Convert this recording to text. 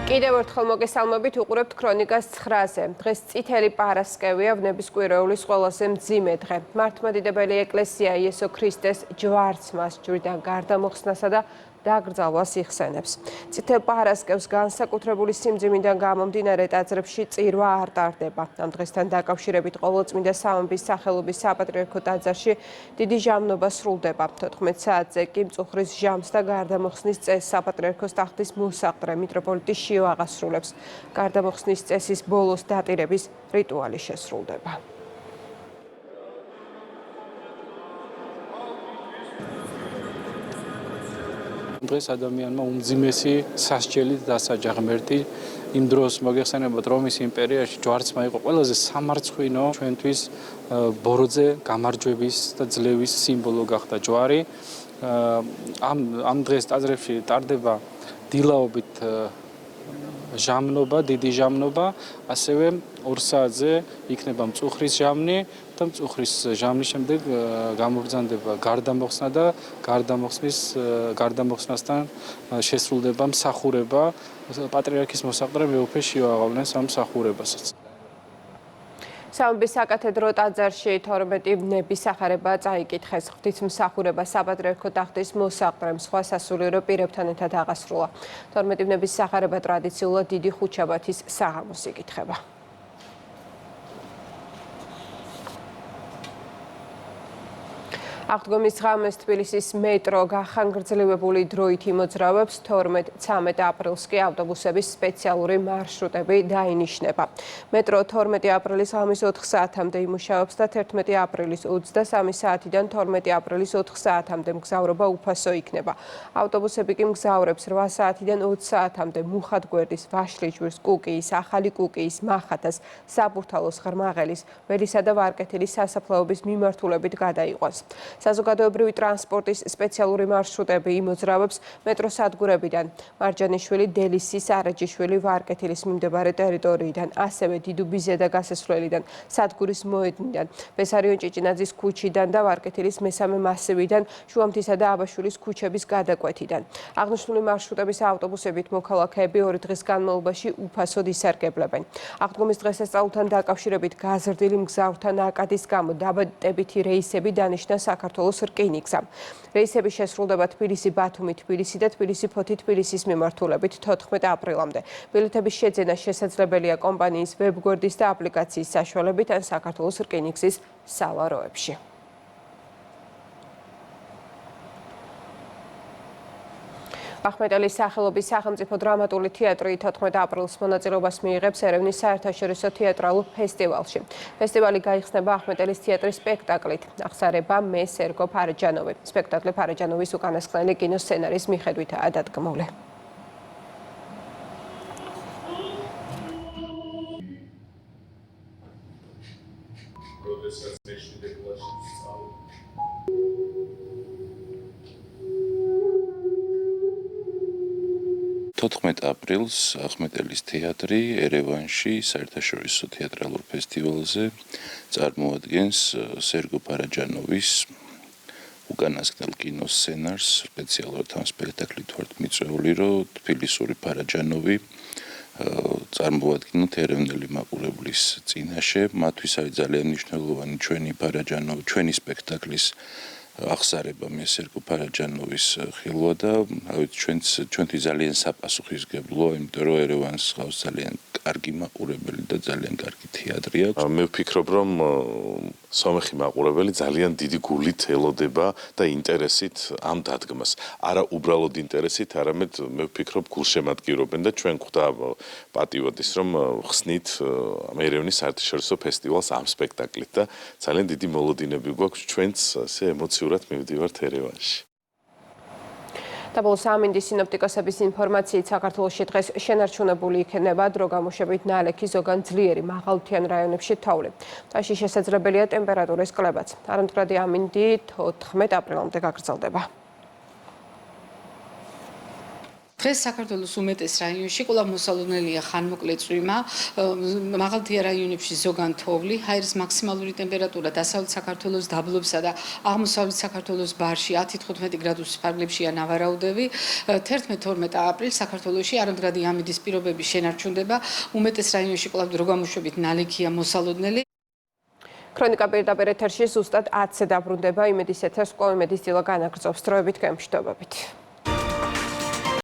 კიდევ ერთხელ მოგესალმებით, უყურებთ ქრონიკას 9-ზე. დღეს წითელი პარასკევია, ვნების კვირეულის ყველაზე მძიმე დღე. მართლმადიდებელი ეკლესია იესო ქრისტეს ჯვარცმას ჯვრიდან გარდამოხსნასა და დაკრძალვას იხსენებს. წითელ პარასკევს განსაკუთრებული სიმძიმიდან გამომდინარე ტაძრებში წირვა არ ტარდება. ამ დღესთან დაკავშირებით ყოვლადწმინდა სამების სახელობის საპატრიარქო ტაძარში დიდი ჟამნობა სრულდება. 14 საათზე კი მწუხრის ჟამს და გარდამოხსნის წესს საპატრიარქოს ტახტის მოსაყდრე მიტროპოლიტი შიო აღასრულებს. გარდამოხსნის წესის ბოლოს დატირების რიტუალი შესრულდება. დღეს ადამიანმა უმძიმესი სასჯელით დასაჯა ღმერთი. იმ დროს მოგეხსენებათ, რომის იმპერიაში ჯვარცმა იყო ყველაზე სამარცხვინო ჩვენთვის ბოროტზე გამარჯვების და ძლევის სიმბოლო გახდა ჯვარი. ამ დღეს ტაძრებში ტარდება დილაობით ჟამნობა, დიდი ჟამნობა, ასევე 2 საათზე იქნება მწუხრის ჟამნი და მწუხრის ჟამნის შემდეგ გამობრძანდება გარდამოხსნა და გარდამოხსნასთან შესრულდება მსახურება პატრიარქის მოსაყდრე მეუფე შიო აღავლენს ამ მსახურებასაც. სამების საკათედრო ტაძარში 12 ვნების სახარება წაიკითხეს. ღვთისმსახურება საპატრიარქო ტახტის მოსაყდრემ სხვა სასულიერო პირებთან ერთად აღასრულა. 12 ვნების სახარება ტრადიციულად დიდი ხუთშაბათის საღამოს იკითხება. აღდგომის ღამეს თბილისის მეტრო გახანგრძლივებული დროით იმოძრავებს. 12-13 აპრილს კი ავტობუსების სპეციალური მარშრუტები დაინიშნება. მეტრო 12 აპრილის ღამის 4 საათამდე იმუშავებს და 11 აპრილის 23 საათიდან 12 აპრილის 4 საათამდე მგზავრობა უფასო იქნება. ავტობუსები კი მგზავრებს 8 საათიდან 20 საათამდე მუხათგვერდის, ვაშლიჯვრის, კუკიის, ახალი კუკიის, მახათას, საბურთალოს, ღრმაღელის, ველისა და ვარკეთილის სასაფლაობის მიმართულებით გადაიყვანს. საზოგადოებრივი ტრანსპორტის სპეციალური მარშრუტები იმოძრავებს მეტროს სადგურებიდან მარჯანიშვილი, დელისის, არაჯიშვილი, ვარკეთილის მიმდებარე ტერიტორიიდან, ასევე დიდუბიზე და გასასვლელიდან, სადგურის მოედნიდან, ბესარიონ ჭიჭინაძის ქუჩიდან და ვარკეთილის მესამე მასივიდან, შუამთისა და აბაშვილის ქუჩების გადაკვეთიდან. აღნიშნული მარშრუტების ავტობუსებით მოქალაქეები 2 დღის განმავლობაში უფასოდ ისარგებლებენ. აღდგომის დღესასწაულთან დაკავშირებით გაზრდილი მგზავრთა ნაკადის გამო დაბადებითი რეისები დანიშნა საქართველოს რკინიგზამ. რეისები შესრულდება თბილისი, ბათუმი, თბილისი და თბილისი-ფოთი, თბილისის მიმართულებით 14 აპრილამდე. ბილეთების შეძენა შესაძლებელია კომპანიის ვებგვერდის და აპლიკაციის საშუალებით ან საქართველოს რკინიგზის სალაროებში. ახმეტელის სახელობის სახელმწიფო დრამატული თეატრი 14 აპრილს მონაწილეობას მიიღებს ერევნის საერთაშორისო თეატრალურ ფესტივალში. ფესტივალი გაიხსნება ახმეტელის თეატრის სპექტაკლით. აღსარება მე სერგო ფარაჯანოვი. სპექტაკლი ფარაჯანოვის უკანასკნელი კინოსცენარის მიხედვითაა დადგმული. აპრილს ახმეტელის თეატრი ერევანში საერთაშორისო თეატრალურ ფესტივალზე წარმოადგენს სერგო ფარაჯანოვის უკანასკნელ კინოსცენარს. სპეციალურად ამ სპექტაკლით ვართ მიწვეული, რომ თბილისური ფარაჯანოვი წარმოადგენთ ეროვნული მაყურებლის წინაშე. მათთვის არის ძალიან მნიშვნელოვანი ჩვენი სპექტაკლის აღსარება მე სერგო ფარაჯანოვის ხილვა და ჩვენთვის ძალიან საპასუხისმგებლოა, იმიტომ რომ ერევანს ხავს ძალიან კარგი მაყურებელი და ძალიან კარგი თეატრი აქვს. მე ვფიქრობ, რომ სომეხი მაყურებელი ძალიან დიდი გულით ელოდება და ინტერესით ამ დადგმას. არა უბრალოდ ინტერესით, არამედ მე ვფიქრობ გულშემატკივრობენ და ჩვენ გვხვდა პატივად ის, რომ ხსნით ერევნის საერთაშორისო ფესტივალს ამ სპექტაკლით და ძალიან დიდი მოლოდინები გვაქვს ჩვენც ასე ემოციურად მივდივართ ერევანში. საბოლოო სამინდის სინოპტიკოსების ინფორმაციით საქართველოში დღეს შენარჩუნებული იქნება დრო გამოშვებით ნალექი, ზოგან ძლიერი მაღალმთიან რაიონებში თოვლი. მთაში შესაძლებელია ტემპერატურის კლებაც. არამდგრადი ამინდი 14 აპრილამდე გაგრძელდება. დღეს საქართველოს უმეტეს რაიონში ყველა მოსალოდნელია ხანმოკლე წვიმა, მაღალმთიან რაიონებში ზოგან თოვლი, ჰაერის მაქსიმალური ტემპერატურა დასავლეთ საქართველოს დაბლობსა და აღმოსავლეთ საქართველოს ბარში 10-15 გრადუსის ფარგლებშია ნავარაუდები. 11-12 აპრილს საქართველოში არამდგრადი ამინდის პირობები შენარჩუნდება, უმეტეს რაიონში კვლავ დროგამოშვებით ნალექია მოსალოდნელი. ქრონიკა პირდაპირ ეთერში ზუსტად 10-ზე დაბრუნდება. იმედის ეთერს კვლავ იმედის დილა განაგრძობს. დროებით გემშვიდობებით.